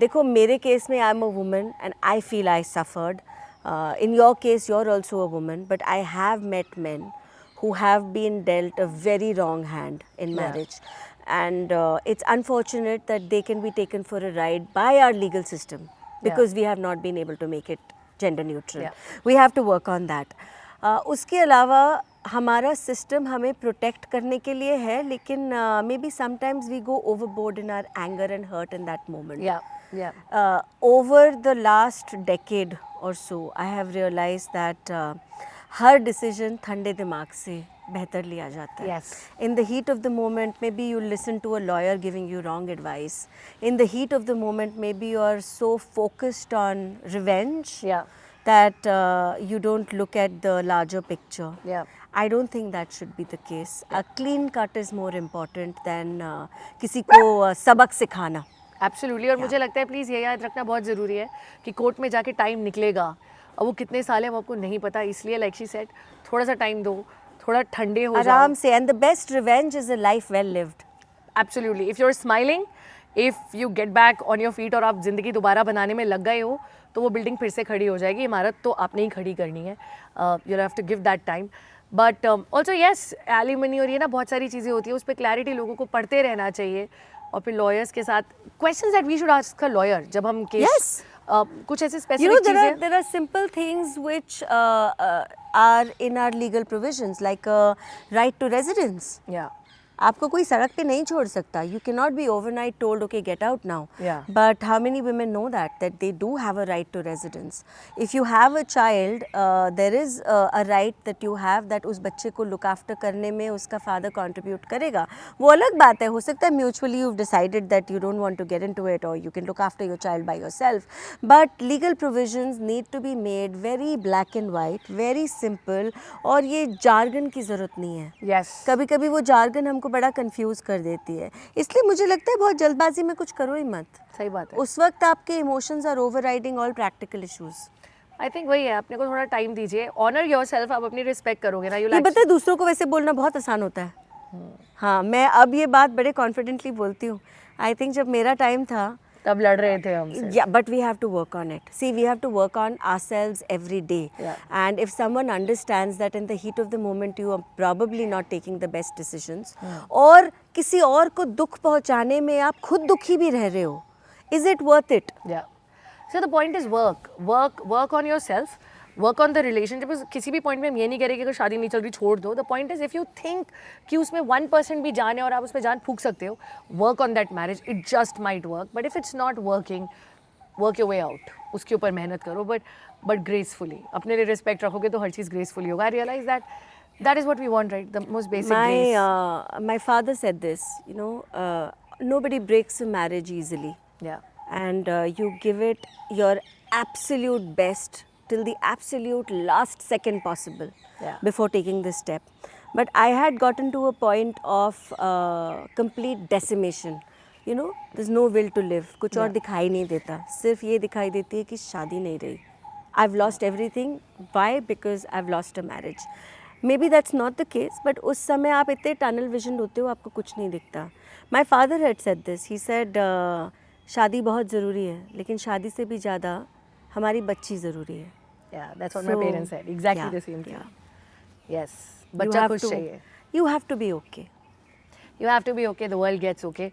देखो मेरे case में I'm a woman and I feel I suffered. In your case, you're also a woman, but I have met men who have been dealt a very wrong hand in marriage. And it's unfortunate that they can be taken for a ride by our legal system because we have not been able to make it gender neutral. We have to work on that. उसके अलावा हमारा system हमें protect करने के लिए है, लेकिन maybe sometimes we go overboard in our anger and hurt in that moment. Over the last decade or so, I have realized that her decision ठंडे दिमाग से बेहतर लिया जाता है. Yes. In the heat of the moment, maybe you listen to a lawyer giving you wrong advice. In the heat of the moment, maybe you are so focused on revenge that you don't look at the larger picture. I don't think that should be the case. A clean cut is more important than किसी को सबक सिखाना. Absolutely. और मुझे लगता है please ये याद रखना बहुत ज़रूरी है कि कोर्ट में जाके टाइम निकलेगा, और वो कितने साल है वो आपको नहीं पता, इसलिए लाइक शी सेड थोड़ा सा टाइम दो, थोड़ा ठंडे हो जाओ आराम से. And the best revenge is a life well lived. Absolutely. If you are smiling, if you get back on your feet और आप ज़िंदगी दोबारा बनाने में लग गए हो, तो वो बिल्डिंग फिर से खड़ी हो जाएगी. इमारत तो आपने ही खड़ी करनी है. You have to give that time. But also yes, alimony और ये ना बहुत सारी चीज़ें होती है, उस पर क्लैरिटी लोगों को पढ़ते रहना चाहिए. और फिर लॉयर्स के साथ questions that we should ask a lawyer जब हम केस कुछ ऐसे स्पेसिफिक चीजें. There are simple things which are in our legal provisions, like right to residence. आपको कोई सड़क पे नहीं छोड़ सकता. You cannot be overnight told, okay, get out now. But how many women know that they do have a right to residence? If you have a child, there is a right that you have that उस बच्चे को look after करने में उसका father contribute करेगा. वो अलग बात है. हो सकता है mutually you've decided that you don't want to get into it, or you can look after your child by yourself. But legal provisions need to be made very black and white, very simple. और ये jargon की ज़रूरत नहीं है. कभी कभी वो jargon हमको बड़ा कंफ्यूज कर देती है. इसलिए मुझे लगता है बहुत जल्दबाजी में कुछ करो ही मत. सही बात है. उस वक्त आपके emotions are overriding all practical issues. I think वही है, अपने को थोड़ा टाइम दीजिए. Honour yourself. आप अपनी रिस्पेक्ट करोगे ना. ये पता है दूसरों को वैसे बोलना बहुत आसान होता है. हाँ, मैं अब ये बात बड़े कॉन्फिडेंटली बोलती हूँ. आई थिंक जब मेरा टाइम था तब लड़ रहे थे हमसे. Yeah, but we have to work on it. See, we have to work on ourselves every day. And if someone understands that in the heat of the moment you are probably not taking the best decisions, और किसी और को दुख पहुंचाने में आप खुद दुखी भी रह रहे हो, is it worth it? So the point is work on yourself, work on the relationship. किसी भी point में हम ये नहीं कह रहे कि अगर शादी नहीं चल रही छोड़ दो. The point is if you think कि उसमें 1% भी जान है और आप उसमें जान फूंक सकते हो, work on that marriage. It just might work. But if it's not working, work your way out. उसके ऊपर मेहनत करो, but gracefully. अपने लिए respect रखोगे तो हर चीज़ gracefully होगा. I realize that is what we want, right? The most basic grace. My father said this, nobody breaks a marriage easily. And you give it your absolute best till the absolute last second possible before taking this step. But I had gotten to a point of complete decimation. There's no will to live. कुछ और दिखाई नहीं देता. सिर्फ ये दिखाई देती है कि शादी नहीं रही. I've lost everything. Why? Because I've lost a marriage. Maybe that's not the case, but उस समय आप इतने tunnel vision होते हो, आपको कुछ नहीं दिखता. My father had said this. He said, शादी बहुत ज़रूरी है, लेकिन शादी से भी ज़्यादा हमारी बच्ची ज़रूरी है. That's what my parents said. Exactly the same thing. Yes. बच्चा खुश चाहिए. You have to be okay. You have to be okay, the world gets okay.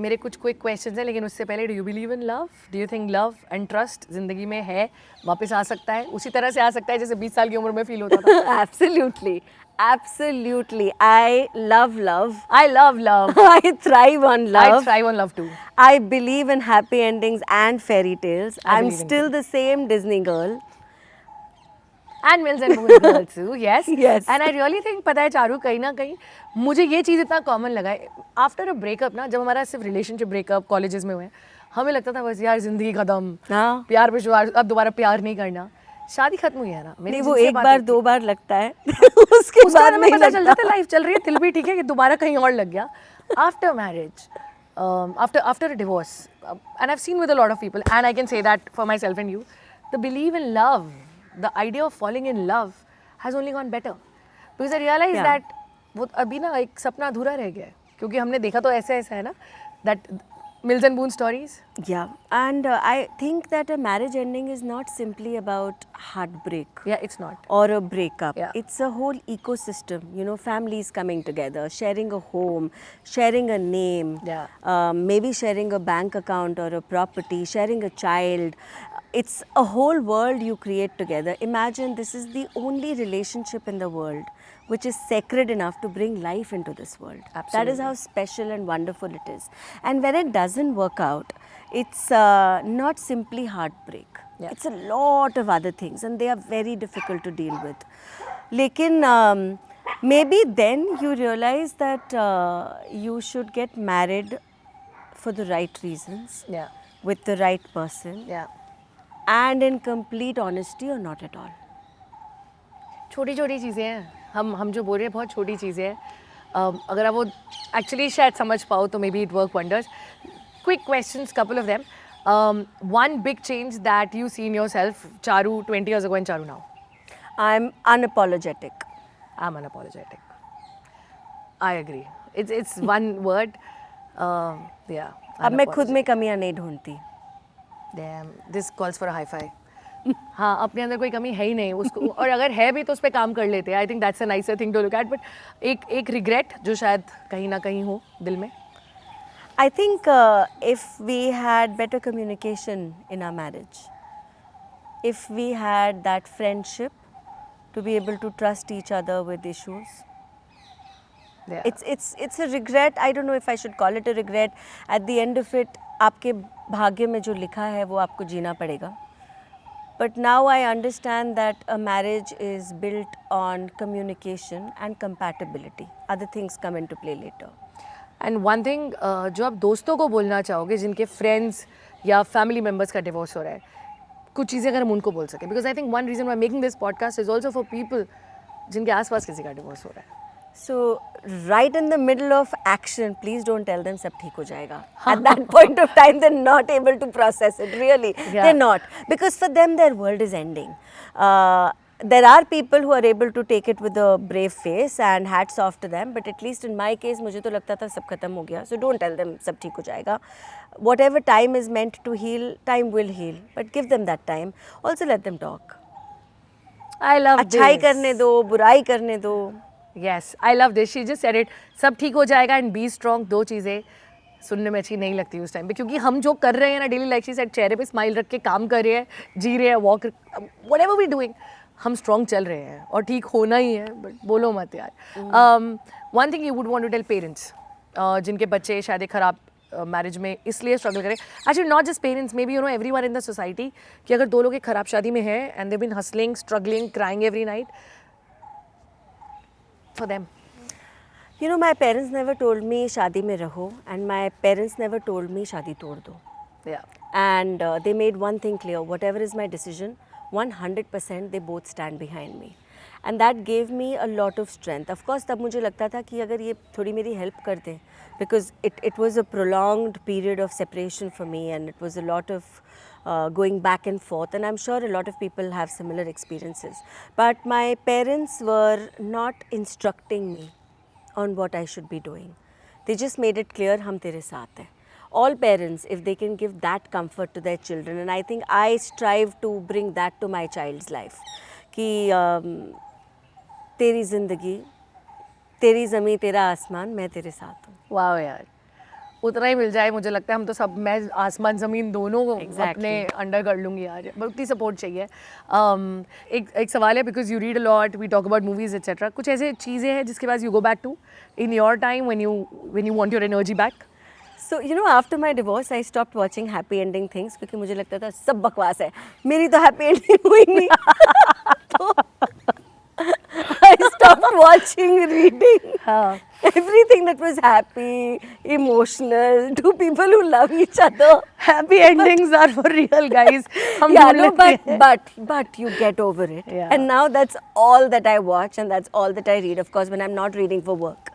मेरे कुछ quick questions हैं, लेकिन उससे पहले, do you believe in love? Do you think love and trust ज़िंदगी में है, वापस आ सकता है, उसी तरह से आ सकता है जैसे 20 साल की उम्र में feel होता था? Absolutely. Absolutely. I love love. I love love. I thrive on love. I thrive on love too. I believe in happy endings and fairy tales. I'm believe in still the same Disney girl. And Mills and Bones girls too, yes. Yes. And I really think, पता है चारू, कहीं ना कहीं मुझे ये चीज़ इतना common लगा है आफ्टर अ ब्रेकअप ना, जब हमारा सिर्फ रिलेशनशिप ब्रेकअप कॉलेजेस में हुए, हमें लगता था बस यार जिंदगी खत्म, हाँ। प्यार विश्वास, अब दोबारा प्यार नहीं करना, शादी खत्म हुई है ना। नहीं, वो एक बार दो बार लगता है उसके बाद हमें नहीं पता चल लगता। जाता है लाइफ चल रही है, दिल भी ठीक है कि दोबारा कहीं और लग गया। After marriage, after a divorce, and I've seen with a lot of people, and I can say that for myself and you, the belief in love, the idea of falling in love has only gone better, because I realized that वो अभी ना एक सपना अधूरा रह गया है, क्योंकि हमने देखा तो ऐसा ऐसा है ना, that Mills and Boone stories. Yeah, and I think that a marriage ending is not simply about heartbreak. Yeah, it's not. Or a breakup. Yeah. It's a whole ecosystem. You know, families coming together, sharing a home, sharing a name, maybe sharing a bank account or a property, sharing a child. It's a whole world you create together. Imagine this is the only relationship in the world which is sacred enough to bring life into this world. Absolutely. That is how special and wonderful it is. And when it doesn't work out, it's not simply heartbreak. Yeah. It's a lot of other things, and they are very difficult to deal with. Lekin maybe then you realize that you should get married for the right reasons, Yeah. with the right person, Yeah. and in complete honesty or not at all. छोटी छोटी चीज़ें हैं, हम जो बोल रहे हैं बहुत छोटी चीज़ें हैं, अगर आप वो एक्चुअली शायद समझ पाओ तो may be it work wonders. Quick questions, couple of them. One big change that you see in yourself, Charu 20 years ago and Charu now. I'm unapologetic. I'm unapologetic. I agree. It's one word. Yeah. अब मैं खुद में कमियां नहीं ढूंढती. Damn, this calls for a high five. हाँ, अपने अंदर कोई कमी है ही नहीं उसको, और अगर है भी तो उस पर काम कर लेते हैं. I think that's a nicer thing to look at. But एक रिग्रेट जो शायद कहीं ना कहीं हो दिल में. I think if we had better communication in our marriage, if we had that friendship to be able to trust each other with issues, it's a regret. I don't know if I should call it a regret. At the end of it, आपके भाग्य में जो लिखा है वो आपको जीना पड़ेगा. But now I understand that a marriage is built on communication and compatibility. Other things come into play later. And one thing जो आप दोस्तों को बोलना चाहोगे जिनके फ्रेंड्स या फैमिली मेम्बर्स का डिवोर्स हो रहा है, कुछ चीज़ें अगर हम उनको बोल सकें, because I think one reason why making this podcast is also for people जिनके आसपास किसी का डिवोर्स हो रहा है. So right in the middle of action, please don't tell them सब ठीक हो जाएगा. At that point of time, they're not able to process it. Really, they're not, because for them their world is ending. There are people who are able to take it with a brave face, and hats off to them. But at least in my case, मुझे तो लगता था सब खत्म हो गया. So don't tell them सब ठीक हो जाएगा. Whatever time is meant to heal, time will heal. But give them that time. Also let them talk. I love this. अच्छाई करने दो, बुराई करने दो. Yes, I love this. She just said it. सब ठीक हो जाएगा and be strong. दो चीज़ें सुनने में अच्छी नहीं लगती उस टाइम पे, क्योंकि हम जो कर रहे हैं ना डेली लाइफ, शी सेड, चेहरे पे स्माइल रख के काम कर रहे हैं, जी रहे हैं, वॉक, व्हाटएवर वी डूइंग, हम स्ट्रॉन्ग चल रहे हैं और ठीक होना ही है. बट बोलो मत यार. One thing you would want to tell parents जिनके बच्चे शायद एक खराब मैरिज में इसलिए स्ट्रगल करें, actually not just parents, maybe you know everyone in the society, कि अगर दो लोग एक खराब शादी में हैं and they been hustling, struggling, crying every night, for them? You know, my parents never told me शादी में रहो, and my parents never told me शादी तोड़ दो. Yeah. And they made one thing clear: whatever is my decision, 100% they both stand behind me. And that gave me a lot of strength. Of course, तब मुझे लगता था कि अगर ये थोड़ी मेरी help कर दें, because it was a prolonged period of separation for me, and it was a lot of going back and forth, and I'm sure a lot of people have similar experiences. But my parents were not instructing me on what I should be doing. They just made it clear, hum tere saath hai. All parents, if they can give that comfort to their children, and I think I strive to bring that to my child's life, कि तेरी ज़िंदगी तेरी ज़मीं तेरा आसमान, मैं तेरे साथ हूँ। वाह यार, उतना ही मिल जाए मुझे लगता है हम तो सब, मैं आसमान ज़मीन दोनों अपने अंडर कर लूँगी यार, बट उतनी सपोर्ट चाहिए। एक सवाल है, because you read a lot, we talk about movies etcetera, कुछ ऐसे चीज़ें हैं जिसके पास you go back to in your time when you want your energy back? So you know, after my divorce, I stopped watching happy ending things क्योंकि मुझे लगता था सब बकवास है, मेरी तो happy ending हुई नहीं। तो I stopped watching, reading everything that was happy, emotional, to people who love each other. Happy endings are for real, guys. Yeah, no, but you get over it. Yeah. And now that's all that I watch and that's all that I read, of course, when I'm not reading for work.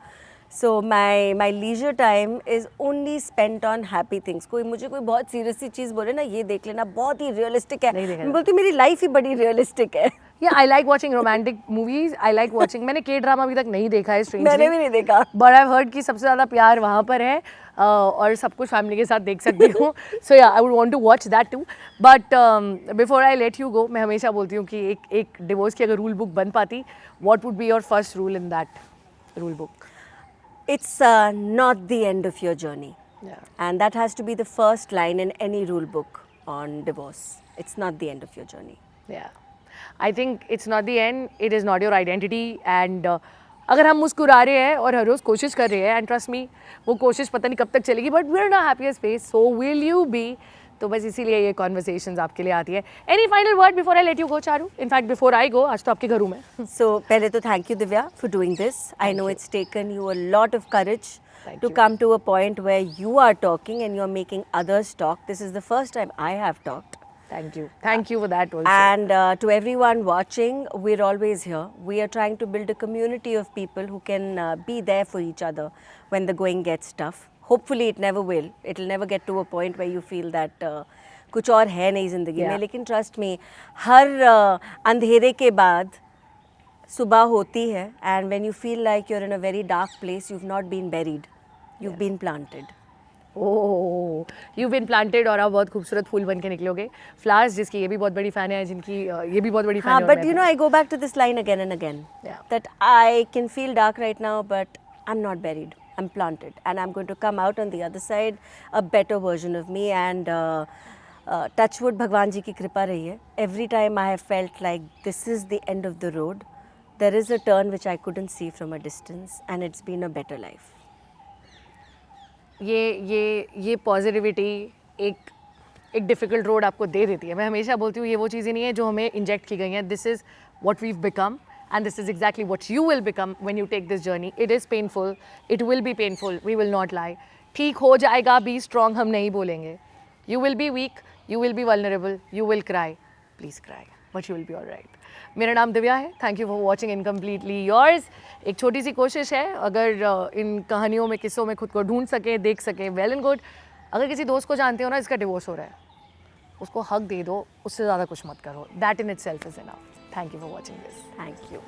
So my leisure time is only spent on happy things. कोई मुझे कोई बहुत serious सी चीज़ बोले ना, ये देख लेना, बहुत ही रियलिस्टिक है, मैं बोलती मेरी लाइफ ही बड़ी रियलिस्टिक है। Yeah, I like watching romantic movies. I like watching, मैंने K-ड्रामा अभी तक नहीं देखा है, strangely. मैंने भी नहीं देखा। But I've heard कि सबसे ज़्यादा प्यार वहाँ पर है, और सब कुछ फैमिली के साथ देख सकती हूँ। So yeah, I would want to watch that too. But before I let you go, मैं हमेशा बोलती हूँ कि एक डिवोर्स की अगर रूल बुक बन पाती, what would be your first rule in that rule book? It's not the end of your journey. Yeah. And that has to be the first line in any rule book on divorce. It's not the end of your journey. Yeah. I think it's not the end, it is not your identity. And अगर हम मुस्कुरा रहे हैं और हर रोज़ कोशिश कर रहे हैं, and trust me, वो कोशिश पता नहीं कब तक चलेगी, but we're in a happier space, so will you be? तो बस इसीलिए ये कॉन्वर्सेशंस आपके लिए आती है। Any final word before I let you go Charu? In fact before I go, आज तो आपके घर हूँ मैं। सो पहले तो thank you Divya for doing this. I know it's taken you a lot of courage to come to a point where you are talking and you are making others talk. This is the first time I have talked. Thank you for that also. And to everyone watching, we're always here. We are trying to build a community of people who can be there for each other when the going gets tough. Hopefully it never will. It will never get to a point where you feel that कुछ और है नहीं ज़िंदगी में, लेकिन trust me, हर अंधेरे के बाद सुबह होती है, and when you feel like you're in a very dark place, you've not been buried, you've been planted. Oh, you've been planted, और आप बहुत खूबसूरत फूल बन के निकलोगे। फ्लावर्स, जिसकी ये भी बहुत बड़ी फ़ैन है, जिनकी ये भी बहुत बड़ी फ़ैन है। But you know, I go back to this line again and again. Yeah. That I can feel dark right now, but I'm not buried. I'm planted, and I'm going to come out on the other side a better version of me. And touchwood, भगवान जी की कृपा रही है. Every time I have felt like this is the end of the road, there is a turn which I couldn't see from a distance, and it's been a better life. ये positivity एक difficult road आपको दे देती है। मैं हमेशा बोलती हूँ, ये वो चीज़ें नहीं है जो हमें इंजेक्ट की गई हैं। This is what we've become, and this is exactly what you will become when you take this journey. It is painful, it will be painful, we will not lie. ठीक हो जाएगा, be strong हम नहीं बोलेंगे. You will be weak, you will be vulnerable, you will cry, please cry, but you will be all right. मेरा नाम दिव्या है, thank you for watching incompletely yours. एक छोटी सी कोशिश है, अगर इन कहानियों में, किस्सों में खुद को ढूंढ सके, देख सके, वेल एंड गुड। अगर किसी दोस्त को जानते हो ना इसका डिवोर्स हो रहा है, उसको हक दे दो, उससे ज़्यादा कुछ मत करो। That in itself is enough. Thank you for watching this. Thank you.